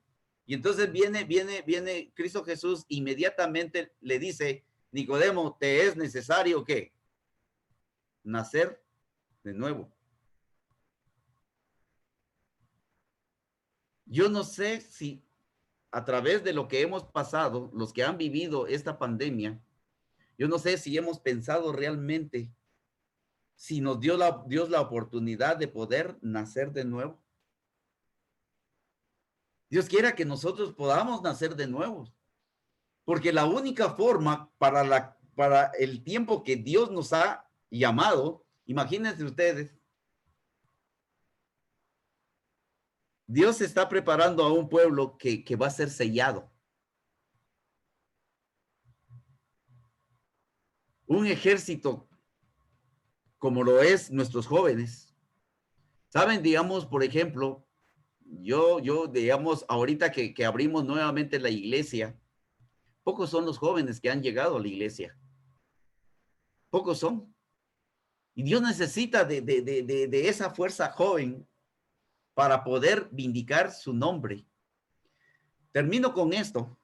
D: Y entonces viene Cristo Jesús, inmediatamente le dice, Nicodemo, ¿te es necesario qué? Nacer de nuevo. Yo no sé si a través de lo que hemos pasado, los que han vivido esta pandemia, yo no sé si hemos pensado realmente si nos dio Dios la oportunidad de poder nacer de nuevo. Dios quiera que nosotros podamos nacer de nuevo, porque la única forma para el tiempo que Dios nos ha llamado, imagínense ustedes, Dios está preparando a un pueblo que va a ser sellado. Un ejército como lo es nuestros jóvenes. Saben, digamos, por ejemplo, digamos, ahorita que abrimos nuevamente la iglesia, pocos son los jóvenes que han llegado a la iglesia. Pocos son. Y Dios necesita de esa fuerza joven para poder vindicar su nombre. Termino con esto.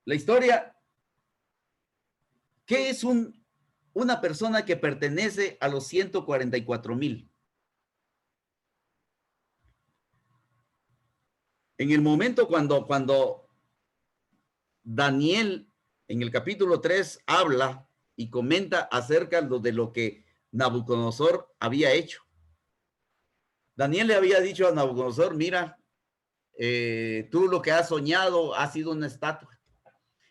D: La historia, ¿qué es una persona que pertenece a los 144,000? En el momento cuando Daniel en el capítulo 3 habla y comenta acerca de lo que Nabucodonosor había hecho. Daniel le había dicho a Nabucodonosor, mira, tú lo que has soñado ha sido una estatua.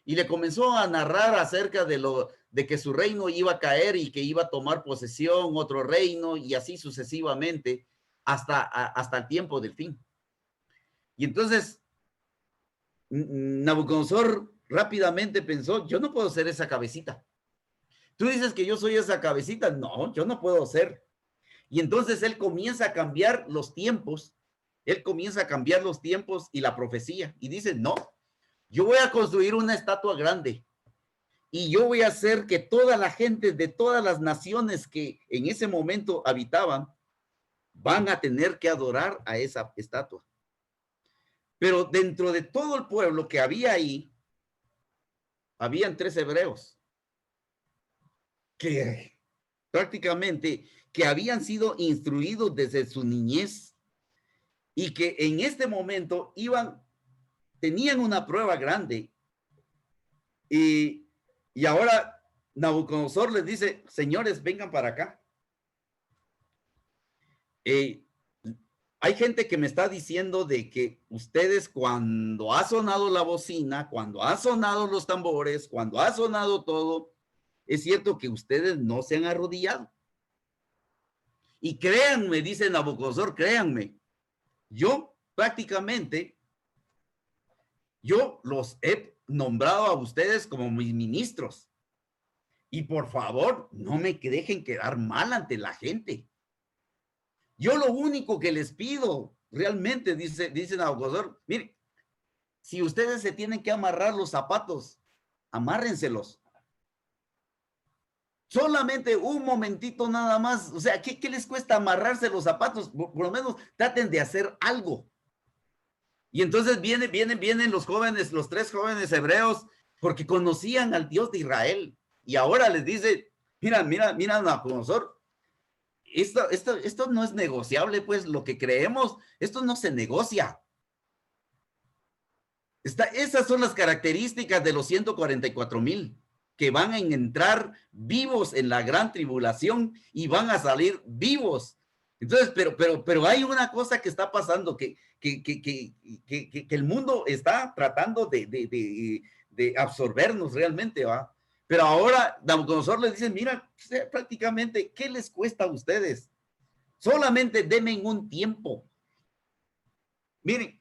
D: Y le comenzó a narrar acerca de que su reino iba a caer y que iba a tomar posesión otro reino y así sucesivamente hasta el tiempo del fin. Y entonces Nabucodonosor rápidamente pensó, yo no puedo ser esa cabecita. Tú dices que yo soy esa cabecita. No, yo no puedo ser. Y entonces él comienza a cambiar los tiempos. Él comienza a cambiar los tiempos y la profecía. Y dice, no, yo voy a construir una estatua grande. Y yo voy a hacer que toda la gente de todas las naciones que en ese momento habitaban van a tener que adorar a esa estatua. Pero dentro de todo el pueblo que había ahí, habían 3 hebreos que prácticamente que habían sido instruidos desde su niñez y que en este momento tenían una prueba grande. Y ahora Nabucodonosor les dice, señores, vengan para acá. Hay gente que me está diciendo de que ustedes cuando ha sonado la bocina, cuando ha sonado los tambores, cuando ha sonado todo, es cierto que ustedes no se han arrodillado. Y créanme, dice Nabucodonosor, créanme, yo prácticamente, yo los he nombrado a ustedes como mis ministros. Y por favor, no me dejen quedar mal ante la gente. Yo lo único que les pido, realmente, dice Nabucodonosor, mire, si ustedes se tienen que amarrar los zapatos, amárrenselos. Solamente un momentito nada más. O sea, ¿qué les cuesta amarrarse los zapatos? Por lo menos traten de hacer algo. Y entonces vienen los jóvenes, los 3 jóvenes hebreos, porque conocían al Dios de Israel. Y ahora les dice, mira, Nabucodonosor, esto no es negociable, pues lo que creemos, esto no se negocia. Esas son las características de los 144,000 que van a entrar vivos en la gran tribulación y van a salir vivos. Entonces, pero hay una cosa que está pasando, que el mundo está tratando de absorbernos realmente, ¿va? Pero ahora Nabucodonosor les dice, mira, prácticamente, ¿qué les cuesta a ustedes? Solamente denme un tiempo. Miren,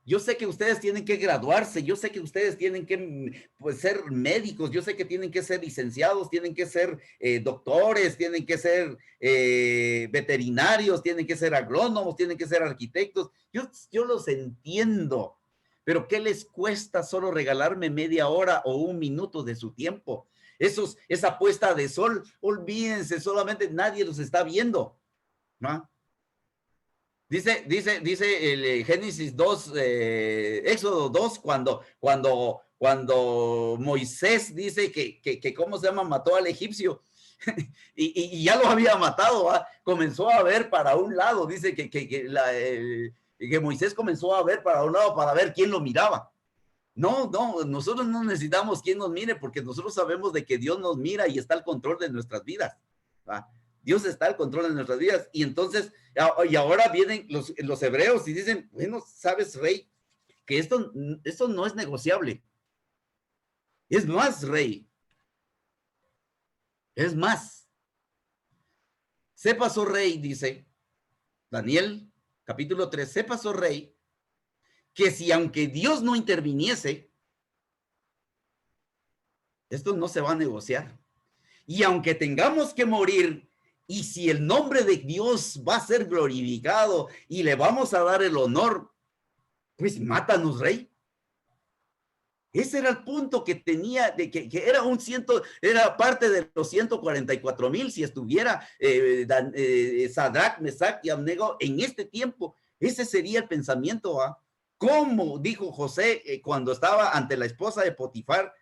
D: yo sé que ustedes tienen que graduarse, yo sé que ustedes tienen que pues, ser médicos, yo sé que tienen que ser licenciados, tienen que ser doctores, tienen que ser veterinarios, tienen que ser agrónomos, tienen que ser arquitectos. Yo los entiendo, pero ¿qué les cuesta solo regalarme media hora o un minuto de su tiempo? Esa puesta de sol, olvídense, solamente nadie los está viendo, ¿no? Dice el Génesis 2, Éxodo 2, cuando Moisés dice que ¿cómo se llama? Mató al egipcio y ya lo había matado, ¿va? Comenzó a ver para un lado, dice que Moisés comenzó a ver para un lado para ver quién lo miraba. No, nosotros no necesitamos quien nos mire porque nosotros sabemos de que Dios nos mira y está al control de nuestras vidas, ¿va? Dios está al control de nuestras vidas. Y entonces, y ahora vienen los hebreos y dicen, bueno, sabes, rey, que esto no es negociable. Es más, rey. Es más. Sepas, oh rey, dice Daniel, capítulo 3, sepas, oh rey, que si aunque Dios no interviniese, esto no se va a negociar. Y aunque tengamos que morir, y si el nombre de Dios va a ser glorificado y le vamos a dar el honor, pues mátanos, rey. Ese era el punto que tenía, de que era parte de los 144,000 si estuviera Sadrach, Mesach y Abednego en este tiempo. Ese sería el pensamiento, ¿ah? ¿Cómo, dijo José cuando estaba ante la esposa de Potifar,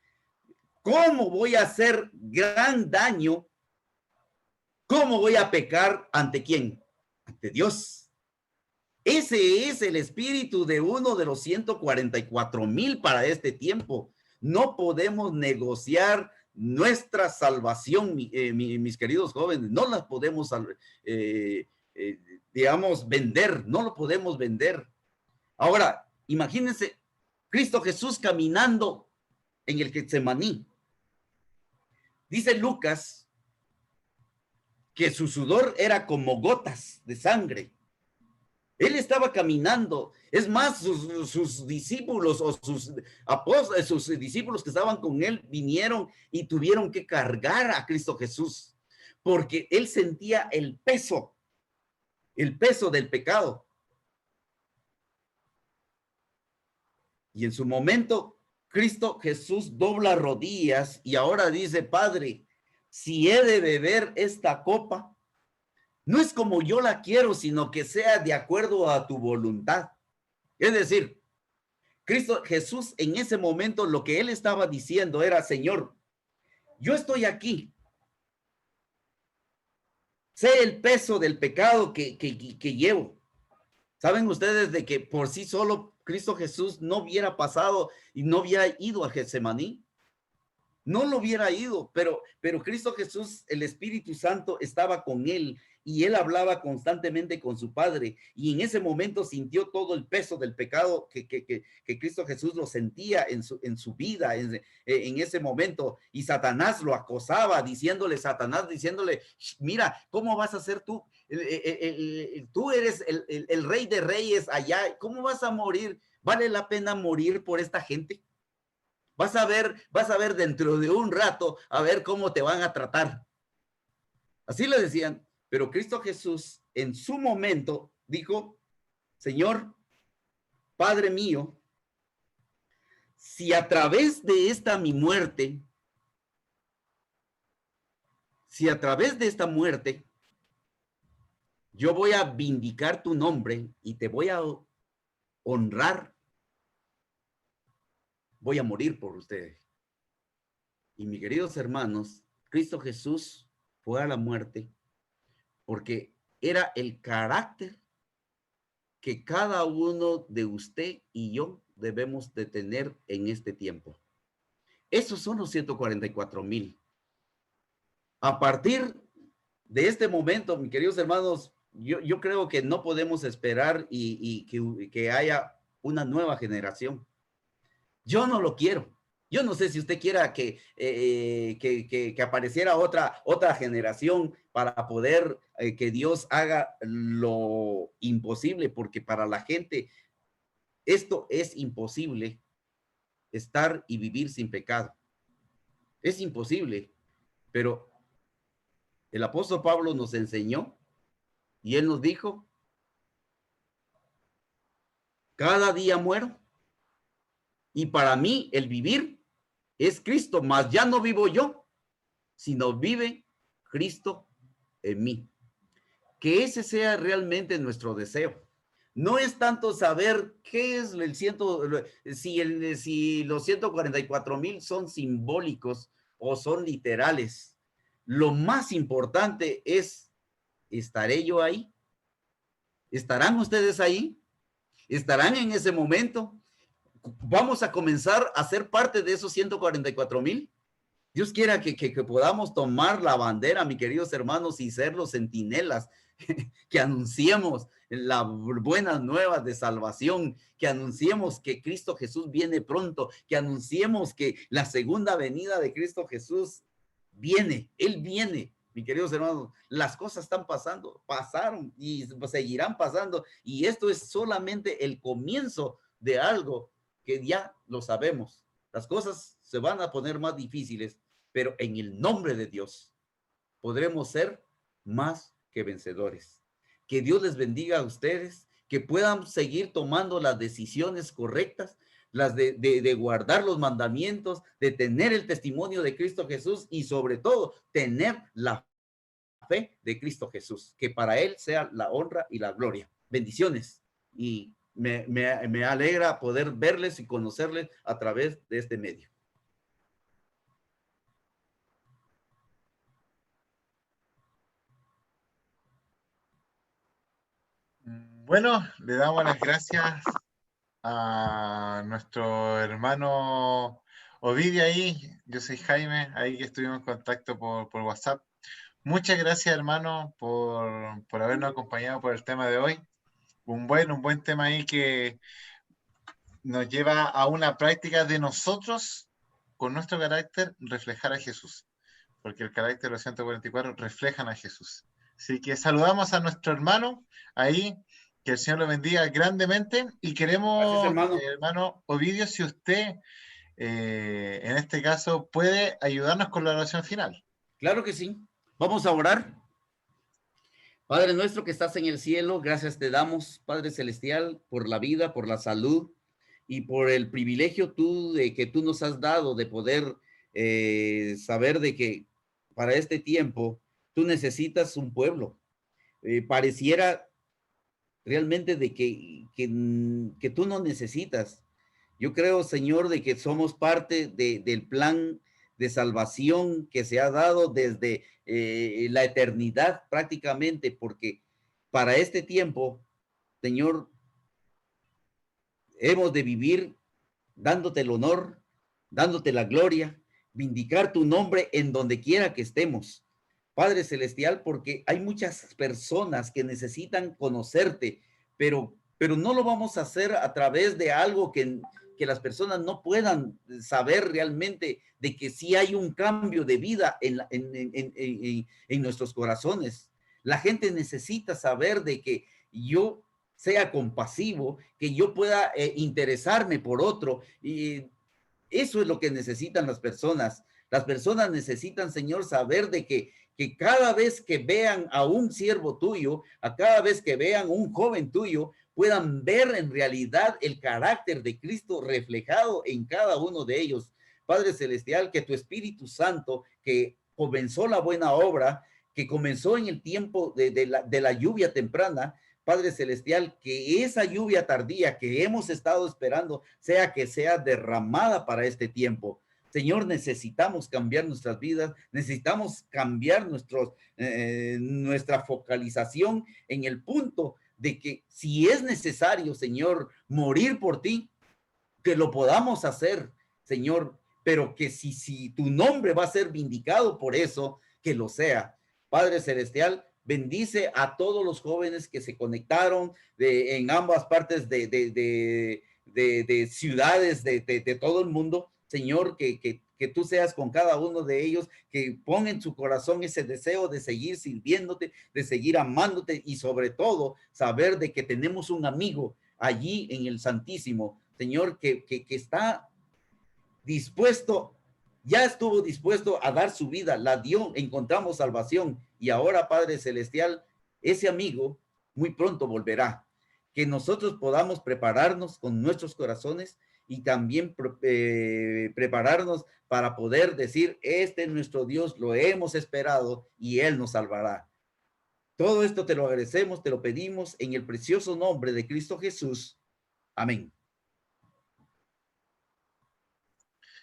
D: cómo voy a hacer gran daño? ¿Cómo voy a pecar ante quién? Ante Dios. Ese es el espíritu de uno de los 144,000 para este tiempo. No podemos negociar nuestra salvación, mis queridos jóvenes. No las podemos, digamos, vender. No lo podemos vender. Ahora, imagínense, Cristo Jesús caminando en el Getsemaní. Dice Lucas que su sudor era como gotas de sangre. Él estaba caminando. Es más, sus discípulos o sus apóstoles, sus discípulos que estaban con él, vinieron y tuvieron que cargar a Cristo Jesús, porque él sentía el peso del pecado. Y en su momento, Cristo Jesús dobla rodillas y ahora dice, Padre, si he de beber esta copa, no es como yo la quiero, sino que sea de acuerdo a tu voluntad. Es decir, Cristo Jesús en ese momento lo que él estaba diciendo era, Señor, yo estoy aquí. Sé el peso del pecado que llevo. ¿Saben ustedes de que por sí solo Cristo Jesús no hubiera pasado y no hubiera ido a Getsemaní? No lo hubiera ido, pero Cristo Jesús, el Espíritu Santo estaba con él y él hablaba constantemente con su Padre y en ese momento sintió todo el peso del pecado que Cristo Jesús lo sentía en su vida en ese momento, y Satanás lo acosaba diciéndole, mira, ¿cómo vas a ser tú? Tú eres el rey de reyes allá, ¿cómo vas a morir? ¿Vale la pena morir por esta gente? Vas a ver dentro de un rato, a ver cómo te van a tratar. Así le decían, pero Cristo Jesús en su momento dijo, Señor, Padre mío, si a través de esta mi muerte, yo voy a vindicar tu nombre y te voy a honrar, voy a morir por ustedes. Y mis queridos hermanos, Cristo Jesús fue a la muerte porque era el carácter que cada uno de usted y yo debemos de tener en este tiempo. Esos son los 144,000. A partir de este momento, mis queridos hermanos, yo creo que no podemos esperar y que haya una nueva generación. Yo no lo quiero. Yo no sé si usted quiera que apareciera otra generación para poder que Dios haga lo imposible, porque para la gente esto es imposible, estar y vivir sin pecado. Es imposible, pero el apóstol Pablo nos enseñó y él nos dijo, cada día muero y para mí el vivir es Cristo, mas ya no vivo yo, sino vive Cristo en mí. Que ese sea realmente nuestro deseo. No es tanto saber qué es si los 144,000 son simbólicos o son literales. Lo más importante es, ¿estaré yo ahí? ¿Estarán ustedes ahí? ¿Estarán en ese momento? ¿Vamos a comenzar a ser parte de esos 144,000? Dios quiera que podamos tomar la bandera, mis queridos hermanos, y ser los centinelas que anunciemos las buenas nuevas de salvación, que anunciemos que Cristo Jesús viene pronto, que anunciemos que la segunda venida de Cristo Jesús viene, Él viene. Mis queridos hermanos, las cosas están pasando, pasaron y seguirán pasando, y esto es solamente el comienzo de algo que ya lo sabemos. Las cosas se van a poner más difíciles, pero en el nombre de Dios podremos ser más que vencedores. Que Dios les bendiga a ustedes, que puedan seguir tomando las decisiones correctas, las de guardar los mandamientos, de tener el testimonio de Cristo Jesús y sobre todo tener la fe de Cristo Jesús, que para Él sea la honra y la gloria. Bendiciones. Y me alegra poder verles y conocerles a través de este medio.
A: Bueno, le damos las gracias a nuestro hermano Ovidio ahí. Yo soy Jaime, ahí que estuvimos en contacto por WhatsApp. Muchas gracias, hermano, por habernos acompañado por el tema de hoy. Un buen tema ahí que nos lleva a una práctica de nosotros, con nuestro carácter, reflejar a Jesús. Porque el carácter de los 144 reflejan a Jesús. Así que saludamos a nuestro hermano ahí. Que el Señor lo bendiga grandemente. Y queremos,
D: gracias,
A: hermano Ovidio, si usted, en este caso, puede ayudarnos con la oración final.
D: Claro que sí. Vamos a orar. Padre nuestro que estás en el cielo, gracias te damos, Padre Celestial, por la vida, por la salud y por el privilegio que tú nos has dado de poder saber de que para este tiempo tú necesitas un pueblo. Pareciera realmente de que tú no necesitas. Yo creo, Señor, de que somos parte del plan de salvación que se ha dado desde la eternidad prácticamente, porque para este tiempo, Señor, hemos de vivir dándote el honor, dándote la gloria, vindicar tu nombre en donde quiera que estemos. Padre Celestial, porque hay muchas personas que necesitan conocerte, pero no lo vamos a hacer a través de algo que las personas no puedan saber realmente de que sí hay un cambio de vida en nuestros corazones. La gente necesita saber de que yo sea compasivo, que yo pueda interesarme por otro, y eso es lo que necesitan las personas. Las personas necesitan, Señor, saber de que cada vez que vean a un siervo tuyo, a cada vez que vean un joven tuyo, puedan ver en realidad el carácter de Cristo reflejado en cada uno de ellos. Padre Celestial, que tu Espíritu Santo, que comenzó la buena obra, que comenzó en el tiempo de la lluvia temprana, Padre Celestial, que esa lluvia tardía que hemos estado esperando sea derramada para este tiempo. Señor, necesitamos cambiar nuestras vidas, necesitamos cambiar nuestra focalización en el punto de que si es necesario, Señor, morir por ti, que lo podamos hacer, Señor, pero que si tu nombre va a ser vindicado por eso, que lo sea. Padre Celestial, bendice a todos los jóvenes que se conectaron en ambas partes de ciudades de todo el mundo. Señor, que tú seas con cada uno de ellos, que ponga en su corazón ese deseo de seguir sirviéndote, de seguir amándote y sobre todo saber de que tenemos un amigo allí en el Santísimo, Señor, que está dispuesto, ya estuvo dispuesto a dar su vida, la dio, encontramos salvación y ahora, Padre Celestial, ese amigo muy pronto volverá. Que nosotros podamos prepararnos con nuestros corazones y también prepararnos para poder decir, este es nuestro Dios, lo hemos esperado y Él nos salvará. Todo esto te lo agradecemos, te lo pedimos en el precioso nombre de Cristo Jesús. Amén.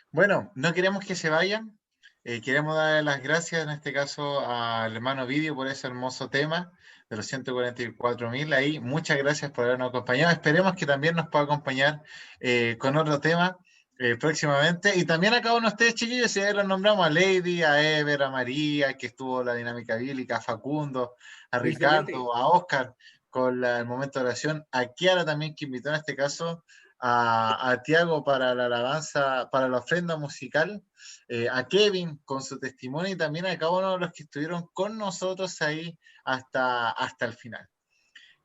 A: Bueno, no queremos que se vayan. Queremos dar las gracias en este caso al hermano Vidio por ese hermoso tema de los 144.000 ahí. Muchas gracias por habernos acompañado. Esperemos que también nos pueda acompañar con otro tema próximamente. Y también a cada uno de ustedes, chiquillos, si los nombramos a Lady, a Ever, a María, que estuvo la dinámica bíblica, a Facundo, a Ricardo, a Oscar con el momento de oración, a Kiara también que invitó en este caso a Tiago para la alabanza, para la ofrenda musical, a Kevin con su testimonio y también a cada uno de los que estuvieron con nosotros ahí hasta el final.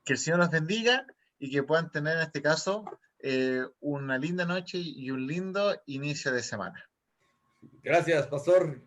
A: Que el Señor los bendiga y que puedan tener en este caso una linda noche y un lindo inicio de semana.
D: Gracias, pastor.